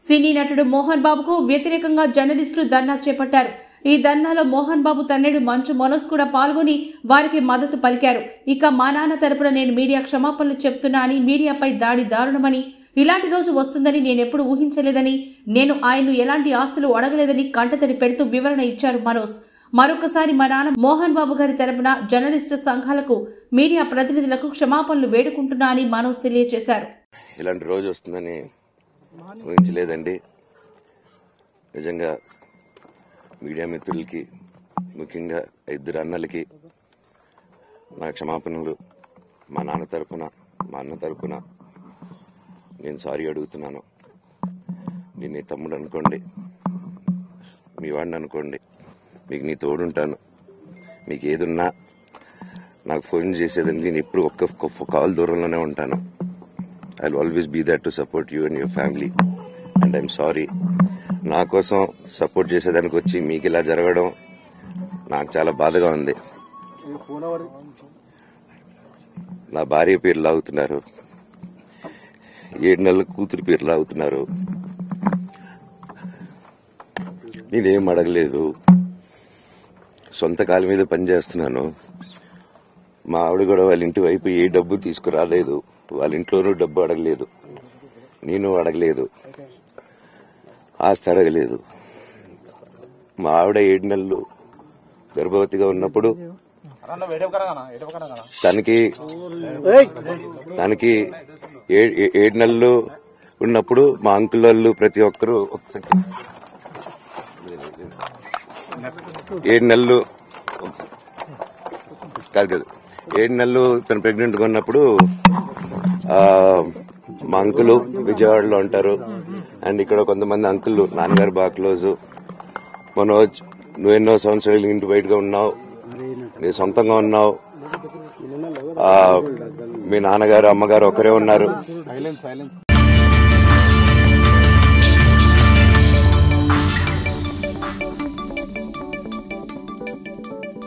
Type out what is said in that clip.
సినీ నటుడు మోహన్ బాబుకు వ్యతిరేకంగా జర్నలిస్టులు ధర్నా చేపట్టారు. ఈ ధర్నాలో మోహన్ బాబు తన్నుడు మంచు మనోజ్ కూడా పాల్గొని వారికి మద్దతు పలికారు. ఇక మా నాన్న తరపున నేను మీడియా క్షమాపణలు చెప్తున్నా అని, మీడియాపై దాడి దారుణమని, ఇలాంటి రోజు వస్తుందని నేనెప్పుడు ఊహించలేదని, నేను ఆయన్ను ఎలాంటి ఆస్తులు అడగలేదని కంటతడి పెడుతూ వివరణ ఇచ్చారు మనోజ్. మరొకసారి మా నాన్న మోహన్ బాబు గారి తరపున జర్నలిస్టు సంఘాలకు, మీడియా ప్రతినిధులకు క్షమాపణలు వేడుకుంటున్నా అని మనోజ్ తెలియజేశారు. ఇలాంటి రోజు వస్తుందని ఊహించలేదండి. నిజంగా మీడియా మిత్రులకి, ముఖ్యంగా ఇద్దరు అన్నలకి నా క్షమాపణలు. మా నాన్న తరపున, మా అన్న తరపున నేను సారీ అడుగుతున్నాను. నేను నీ తమ్ముడు అనుకోండి, మీ వాడిని అనుకోండి, మీకు నీ తోడుంటాను. మీకు ఏదున్నా నాకు ఫోన్ చేసేదండి. నేను ఎప్పుడు ఒక్క కాల్ దూరంలోనే ఉంటాను. I'll always be there to support you and your family. And I'm sorry. నా కోసం సపోర్ట్ చేసేదానికి వచ్చి మీకు ఇలా జరగడం నాకు చాలా బాధగా ఉంది. నా భార్య పేరు లాగుతున్నారు, 7 నెలల కూతురు పేరు లాగుతున్నారు. నేనేం అడగలేదు, సొంత కాళ్ళ మీద పనిచేస్తున్నాను. మా ఆవిడ కూడా వాళ్ళ ఇంటి వైపు ఏ డబ్బు తీసుకురాలేదు, వాళ్ళ ఇంట్లోనూ డబ్బు అడగలేదు, నేను అడగలేదు, ఆస్తి అడగలేదు. మా ఆవిడ 7 నెలలు గర్భవతిగా ఉన్నప్పుడు తనకి 7 నెలలు ఉన్నప్పుడు మా అంకుల్ వాళ్ళు ప్రతి ఒక్కరూ 7 నెలలు కాదు 7 నెలలు తను ప్రెగ్నెంట్ గా ఉన్నప్పుడు మా అంకులు విజయవాడలో ఉంటారు. అండ్ ఇక్కడ కొంతమంది అంకుల్ నాన్నగారు బాగా క్లోజ్. మనోజ్, నువ్వెన్నో సంవత్సరాలు ఇంటి బయటగా ఉన్నావు, నీ సొంతంగా ఉన్నావు, మీ నాన్నగారు అమ్మగారు ఒకరే ఉన్నారు.